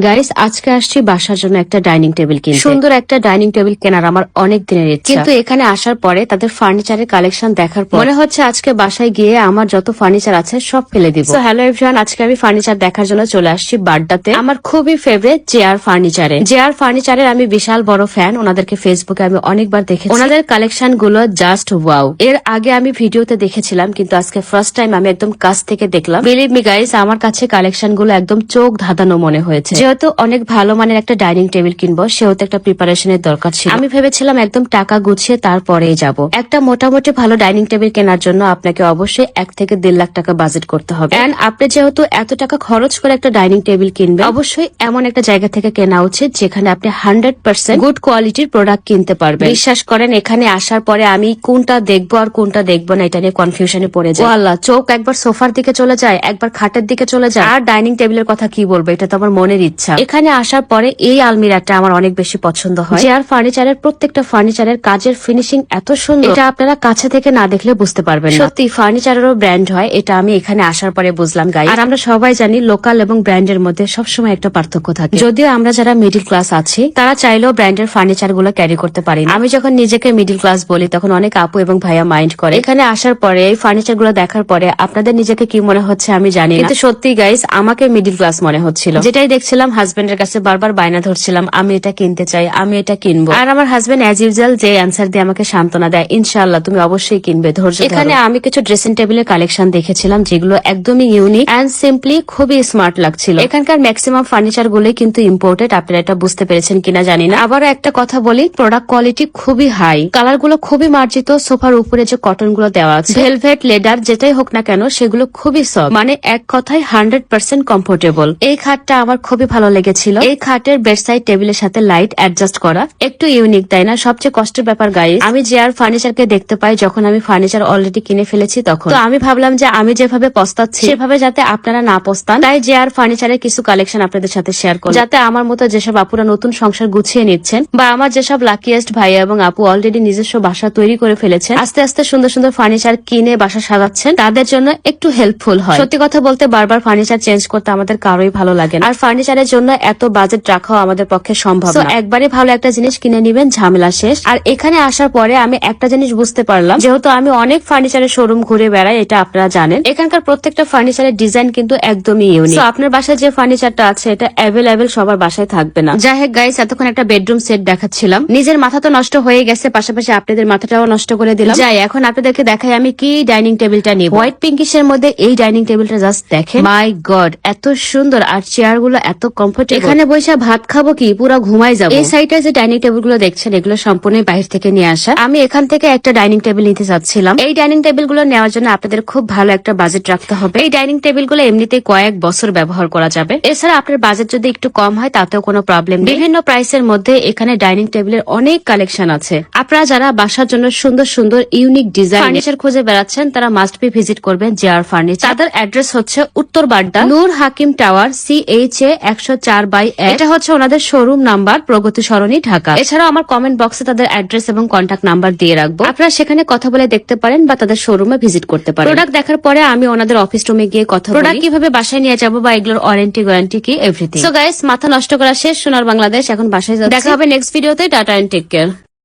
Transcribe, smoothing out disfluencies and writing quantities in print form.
Guys আজকে আসছি বাসার জন্য একটা ডাইনিং টেবিল কিনতে। সুন্দর একটা ডাইনিং টেবিল কেনার আমার অনেক দিনের ইচ্ছা, কিন্তু এখানে আসার পরে তাদের ফার্নিচারের কালেকশন দেখার পর মনে হচ্ছে আজকে বাসায় গিয়ে আমার যত ফার্নিচার আছে সব ফেলে দিব। সো হ্যালো এভরিওয়ান, আজকে আমি ফার্নিচার দেখার জন্য চলে আসছি বাড্ডাতে। আমার খুবই ফেভারিট জেআর ফার্নিচারের আমি বিশাল বড় ফ্যান। ওনাদেরকে ফেসবুকে আমি অনেকবার দেখেছি, ওনাদের কালেকশন গুলো জাস্ট ওয়াও। এর আগে আমি ভিডিওতে দেখেছিলাম, কিন্তু আজকে ফার্স্ট টাইম আমি একদম কাছ থেকে দেখলাম। বিলিভ মি গাইস, আমার কাছে কালেকশন গুলো একদম চোখ ধাঁধানো মনে হয়েছে। যেহেতু অনেক ভালো মানের একটা ডাইনিং টেবিল কিনবো, সেহেতু একটা প্রিপারেশনের দরকার ছিল। আমি ভেবেছিলাম একদম টাকা গুছিয়ে তারপরেই যাব। একটা মোটামুটি ভালো ডাইনিং টেবিল কেনার জন্য আপনাকে অবশ্যই 1 থেকে 1.5 লাখ টাকা বাজেট করতে হবে। এন্ড আপনি যেহেতু এত টাকা খরচ করে একটা ডাইনিং টেবিল কিনবেন, অবশ্যই এমন একটা জায়গা থেকে কেনা উচিত যেখানে আপনি 100% গুড কোয়ালিটির প্রোডাক্ট কিনতে পারবেন। বিশ্বাস করেন, এখানে আসার পরে আমি কোনটা দেখবো আর কোনটা দেখবো না এটা নিয়ে কনফিউশনে পড়ে যায়। আল্লাহ, চোখ একবার সোফার দিকে চলে যায়, একবার খাটের দিকে চলে যায়, আর ডাইনিং টেবিলের কথা কি বলবো, এটা তো আমার মনের ইচ্ছা। এখানে আসার পরে এই আলমিরাটা আমার অনেক বেশি পছন্দ হয়। জেআর ফার্নিচারের প্রত্যেকটা ফার্নিচারের কাজের ফিনিশিং এত সুন্দর, এটা আপনারা কাছে থেকে না দেখলে বুঝতে পারবেন না। সত্যি ফার্নিচারেরও ব্র্যান্ড হয়, এটা আমি এখানে আসার পরে বুঝলাম গাইস। আর আমরা সবাই জানি লোকাল এবং ব্র্যান্ডের মধ্যে সবসময় একটা পার্থক্য থাকে। যদিও আমরা যারা মিডিল ক্লাস আছি তারা চাইলেও ব্র্যান্ডের ফার্নিচার গুলো ক্যারি করতে পারি না। আমি যখন নিজেকে মিডিল ক্লাস বলি তখন অনেক আপু এবং ভাইয়া মাইন্ড করে। এখানে আসার পরে এই ফার্নিচার গুলো দেখার পরে আপনাদের নিজেকে কি মনে হচ্ছে আমি জানি না, কিন্তু সত্যি গাইস আমাকে মিডিল ক্লাস মনে হচ্ছিল। যেটাই দেখছিলাম হাজবেন্ডের কাছে বারবার বায়না ধরছিলাম, আমি এটা কিনতে চাই, আমি এটা কিনবো। আর আমার হাজবেন্ড অ্যাজ ইউজুয়াল যে অ্যান্সার দিয়ে আমাকে সান্ত্বনা দেয়, ইনশাআল্লাহ তুমি অবশ্যই কিনবে, ধৈর্য ধরো। এখানে আমি কিছু ড্রেসিং টেবিলের কালেকশন দেখেছিলাম যেগুলো একদমই ইউনিক এন্ড সিম্পলি খুবই স্মার্ট লাগছিল। এখানকার ম্যাক্সিমাম ফার্নিচার গুলোই কিন্তু ইম্পোর্টেড, আপনারা এটা বুঝতে পেরেছেন কিনা জানি না। আবারও একটা কথা বলি, প্রোডাক্ট কোয়ালিটি খুবই হাই, কালার গুলো খুবই মার্জিত। সোফার উপরে যে কটন গুলো দেওয়া আছে, ভেলভেট, লেদার যেটাই হোক না কেন সেগুলো খুবই সফট, মানে এক কথায় 100% কমফোর্টেবল। এই খাটটা আমার খুবই ভালো লেগেছিল। এই খাটের বেডসাইড টেবিলের সাথে লাইট অ্যাডজাস্ট করা একটু ইউনিক, তাই না? সবচেয়ে কষ্টের ব্যাপার গাইস, আমি জেআর ফার্নিচারকে দেখতে পাই যখন আমি ফার্নিচার অলরেডি কিনে ফেলেছি তখন। তো আমি ভাবলাম যে আমি যেভাবে পস্তাচ্ছি সেভাবে যাতে আপনারা না পস্তান, তাই জেআর ফার্নিচারের কিছু কালেকশন আপনাদের সাথে শেয়ার করব, যাতে আমার মতো যেসব আপুরা নতুন সংসার গুছিয়ে নিচ্ছেন, বা আমার যেসব লাকিয়েস্ট ভাইয়া এবং আপু অলরেডি নিজস্ব বাসা তৈরি করে ফেলেছেন, আস্তে আস্তে সুন্দর সুন্দর ফার্নিচার কিনে বাসা সাজাচ্ছেন, তাদের জন্য একটু হেল্পফুল হয়। সত্যি কথা বলতে বারবার ফার্নিচার চেঞ্জ করতে আমাদের কারোই ভালো লাগে না, আর ফার্নিচারের জন্য এত বাজেট রাখাও আমাদের পক্ষে সম্ভব না। একবারে ভালো একটা জিনিস কিনে নিবেন, ঝামেলা শেষ। আর এখানে আসার পরে আমি একটা জিনিস বুঝতে পারলাম, যেহেতু আমি অনেক ফার্নিচারের শোরুম ঘুরে বেড়াই, এটা আপনারা জানেন, এখানকার প্রত্যেকটা ফার্নিচারের ডিজাইন কিন্তু একদমই ইউনিক। আপনার বাসায় যে ফার্নিচারটা আছে এটা অ্যাভেলেবেল সবার বাসায় থাকবে না। যাই হোক গাইস, এতক্ষণ একটা বেডরুম সেট দেখাচ্ছিলাম, নিজের মাথা তো নষ্ট হয়ে গেছে, পাশাপাশি আপনাদের মাথাটাও নষ্ট করে দিলাম। যাই এখন আপনাদেরকে দেখাই আমি কি ডাইনিং টেবিলটা নিব। হোয়াইট পিঙ্কিশের মধ্যে এই ডাইনিং টেবিলটা জাস্ট দেখেন, মাই গড এত সুন্দর, আর চেয়ার গুলো এত কমফোর্টেবল। এখানে বসে ভাত খাবো কি পুরো ঘুমাই যাবো। এই সাইডে যে ডাইনিং টেবিল গুলো দেখছেন এগুলো সম্পূর্ণ বাইরে থেকে নিয়ে আসা। আমি এখান থেকে একটা ডাইনিং টেবিল নিতে চাচ্ছিলাম। এই ডাইনিং টেবিল গুলো নেওয়ার জন্য আপনাদের খুব ভালো একটা বাজেট রাখতে হবে। এই ডাইনিং টেবিল গুলো এমনিতে কয়েক বছর ব্যবহার করা যাবে। এছাড়া আপনার বাজেট যদি একটু কম হয় তাতেও কোনো প্রবলেম নেই। বিভিন্ন প্রাইসের মধ্যে এখানে ডাইনিং টেবিলের অনেক কালেকশন আছে। আপনারা যারা বাসার জন্য সুন্দর সুন্দর ইউনিক ডিজাইন ফার্নিচার খুঁজে বেড়াচ্ছেন তারা মাস্ট বি ভিজিট করবেন জেআর ফার্নিচার। তাদের অ্যাড্রেস হচ্ছে উত্তর বাড্ডা, নূর হাকিম টাওয়ার, CHA 104/1। এটা হচ্ছে ওনাদের শোরুম নাম্বার, প্রগতি সরণি, ঢাকা। এছাড়াও আমার কমেন্ট বক্সে তাদের অ্যাড্রেস এবং কন্ট্যাক্ট নাম্বার দিয়ে রাখবো, আপনারা সেখানে কথা বলে দেখতে পারেন বা তাদের শোরুমে ভিজিট করতে পারেন। প্রোডাক্ট দেখার পরে আমি ওনাদের অফিস রুমে গিয়ে কথা বলি, প্রোডাক্ট কিভাবে বাসায় নিয়ে যাবো বা এগুলোর ওয়ারেন্টি গ্যারান্টি কি, এভরিথিং। সো গাইস, মাথা নষ্ট করা শেষ, সোনার বাংলাদেশ এখন বাসায় যাচ্ছি। দেখা হবে নেক্সট ভিডিওতে। Tata and take care.